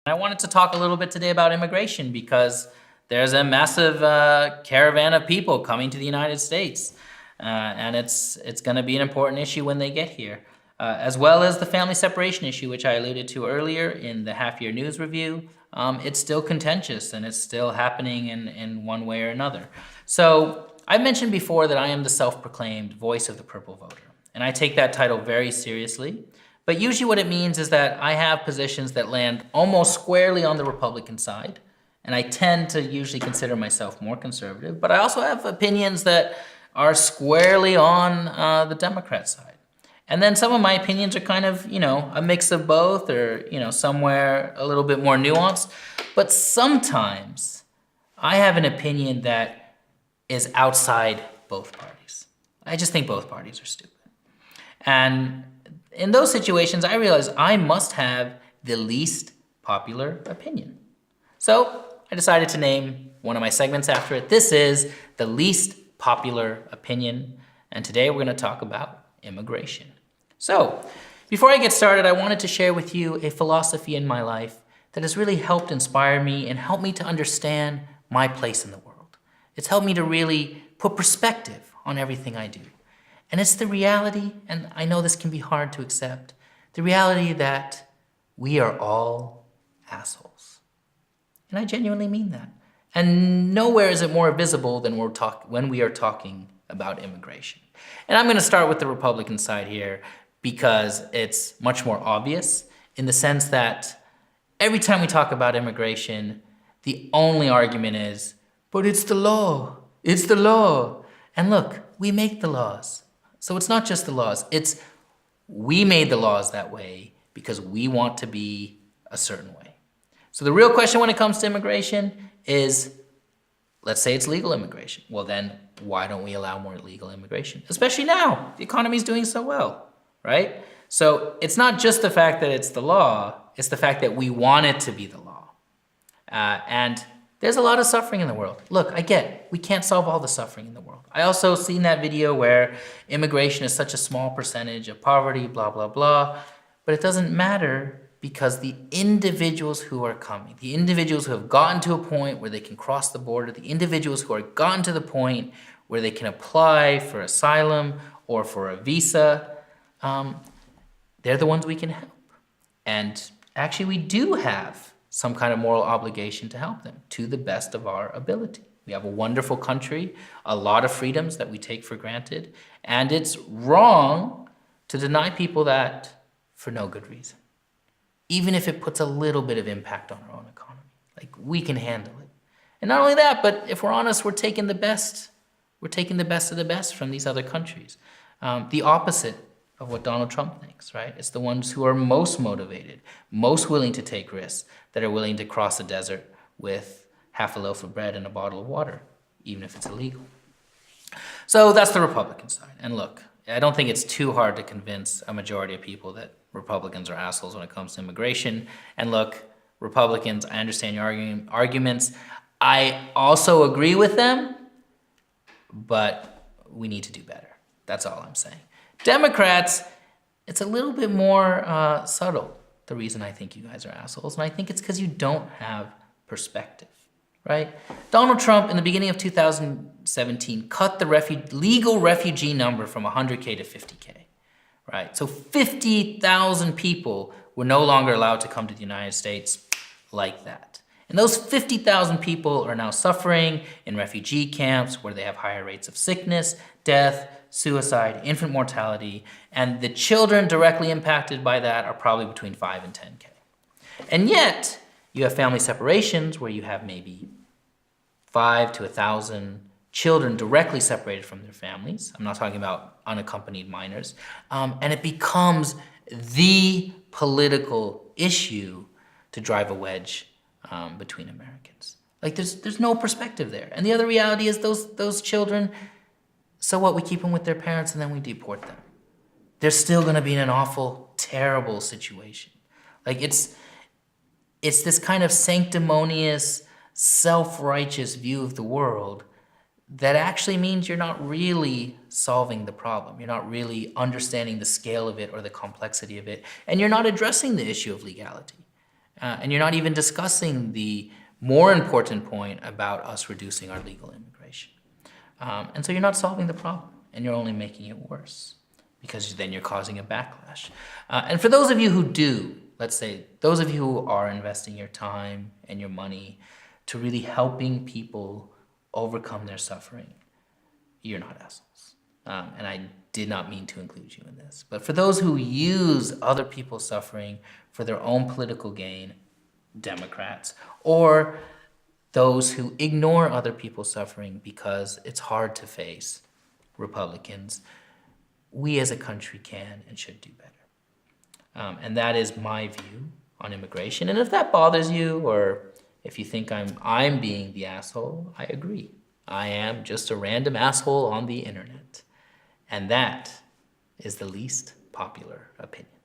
I wanted to talk a little bit today about immigration because there's a massive caravan of people coming to the United States, and it's going to be an important issue when they get here, as well as the family separation issue, which I alluded to earlier in the half-year news review. It's still contentious, and it's still happening in one way or another. So I mentioned before that I am the self-proclaimed voice of the purple voter, and I take that title very seriously. But usually what it means is that I have positions that land almost squarely on the Republican side, and I tend to usually consider myself more conservative, but I also have opinions that are squarely on the Democrat side. And then some of my opinions are kind of, a mix of both, or, somewhere a little bit more nuanced. But sometimes I have an opinion that is outside both parties. I just think both parties are stupid. And in those situations, I realize I must have the least popular opinion. So I decided to name one of my segments after it. This is the least popular opinion, and today we're going to talk about immigration. So before I get started, I wanted to share with you a philosophy in my life that has really helped inspire me and help me to understand my place in the world. It's helped me to really put perspective on everything I do. And it's the reality, and I know this can be hard to accept, the reality that we are all assholes. And I genuinely mean that. And nowhere is it more visible than when we are talking about immigration. And I'm going to start with the Republican side here because it's much more obvious in the sense that every time we talk about immigration, the only argument is, but it's the law. It's the law. And look, we make the laws. So it's not just the laws, it's we made the laws that way because we want to be a certain way. So the real question when it comes to immigration is, let's say it's legal immigration. Well then, why don't we allow more legal immigration? Especially now, the economy is doing so well, right? So it's not just the fact that it's the law, it's the fact that we want it to be the law. And there's a lot of suffering in the world. Look, I get we can't solve all the suffering in the world. I also seen that video where immigration is such a small percentage of poverty, blah, blah, blah. But it doesn't matter because the individuals who are coming, the individuals who have gotten to a point where they can cross the border, the individuals who are gotten to the point where they can apply for asylum or for a visa, they're the ones we can help. And actually we do have some kind of moral obligation to help them to the best of our ability. We have a wonderful country, a lot of freedoms that we take for granted, and it's wrong to deny people that for no good reason, even if it puts a little bit of impact on our own economy. Like, we can handle it. And not only that, but if we're honest, we're taking the best. We're taking the best of the best from these other countries. The opposite of what Donald Trump thinks, right? It's the ones who are most motivated, most willing to take risks, that are willing to cross the desert with half a loaf of bread and a bottle of water, even if it's illegal. So that's the Republican side. And look, I don't think it's too hard to convince a majority of people that Republicans are assholes when it comes to immigration. And look, Republicans, I understand your arguments. I also agree with them, but we need to do better. That's all I'm saying. Democrats, it's a little bit more subtle, the reason I think you guys are assholes, and I think it's because you don't have perspective, right? Donald Trump, in the beginning of 2017, cut the legal refugee number from 100K to 50K, right? So 50,000 people were no longer allowed to come to the United States like that. And those 50,000 people are now suffering in refugee camps where they have higher rates of sickness, death, suicide, infant mortality, and the children directly impacted by that are probably between 5 and 10K. And yet, you have family separations where you have maybe 5 to 1,000 children directly separated from their families. I'm not talking about unaccompanied minors. And it becomes the political issue to drive a wedge between Americans. Like, there's no perspective there. And the other reality is those children, so what, we keep them with their parents and then we deport them. They're still gonna be in an awful, terrible situation. Like, it's this kind of sanctimonious, self-righteous view of the world that actually means you're not really solving the problem. You're not really understanding the scale of it or the complexity of it, and you're not addressing the issue of legality. And you're not even discussing the more important point about us reducing our legal immigration. And so you're not solving the problem, and you're only making it worse, because then you're causing a backlash. And for those of you who do, let's say, those of you who are investing your time and your money to really helping people overcome their suffering, you're not assholes. And I did not mean to include you in this. But for those who use other people's suffering for their own political gain, Democrats, or those who ignore other people's suffering because it's hard to face, Republicans, we as a country can and should do better. And that is my view on immigration. And if that bothers you, or if you think I'm being the asshole, I agree. I am just a random asshole on the internet. And that is the least popular opinion.